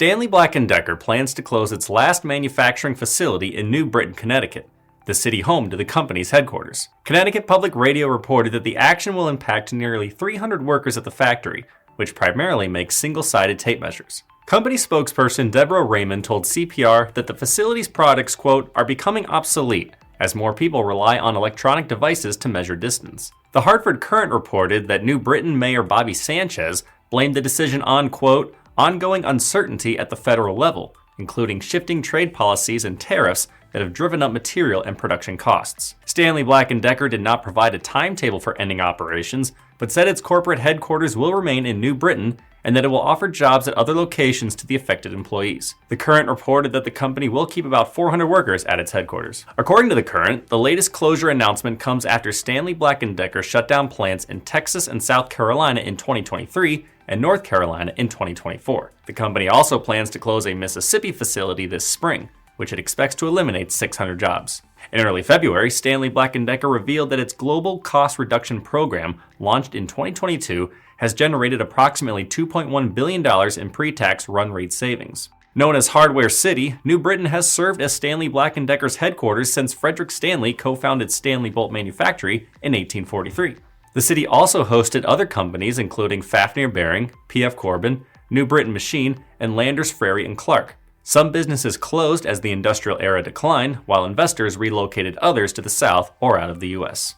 Stanley Black & Decker plans to close its last manufacturing facility in New Britain, Connecticut, the city home to the company's headquarters. Connecticut Public Radio reported that the action will impact nearly 300 workers at the factory, which primarily makes single-sided tape measures. Company spokesperson Deborah Raymond told CPR that the facility's products, quote, are becoming obsolete as more people rely on electronic devices to measure distance. The Hartford Courant reported that New Britain Mayor Bobby Sanchez blamed the decision on, quote, ongoing uncertainty at the federal level, including shifting trade policies and tariffs that have driven up material and production costs. Stanley Black & Decker did not provide a timetable for ending operations, but said its corporate headquarters will remain in New Britain and that it will offer jobs at other locations to the affected employees. The Courant reported that the company will keep about 400 workers at its headquarters. According to the Courant, the latest closure announcement comes after Stanley Black & Decker shut down plants in Texas and South Carolina in 2023 and North Carolina in 2024. The company also plans to close a Mississippi facility this spring, which it expects to eliminate 600 jobs. In early February, Stanley Black & Decker revealed that its global cost reduction program, launched in 2022, has generated approximately $2.1 billion in pre-tax run rate savings. Known as Hardware City, New Britain has served as Stanley Black & Decker's headquarters since Frederick Stanley co-founded Stanley Bolt Manufactory in 1843. The city also hosted other companies including Fafnir Bearing, P.F. Corbin, New Britain Machine, and Landers, Frary & Clark. Some businesses closed as the industrial era declined, while investors relocated others to the south or out of the U.S.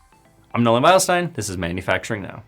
I'm Nolan Beilstein, this is Manufacturing Now.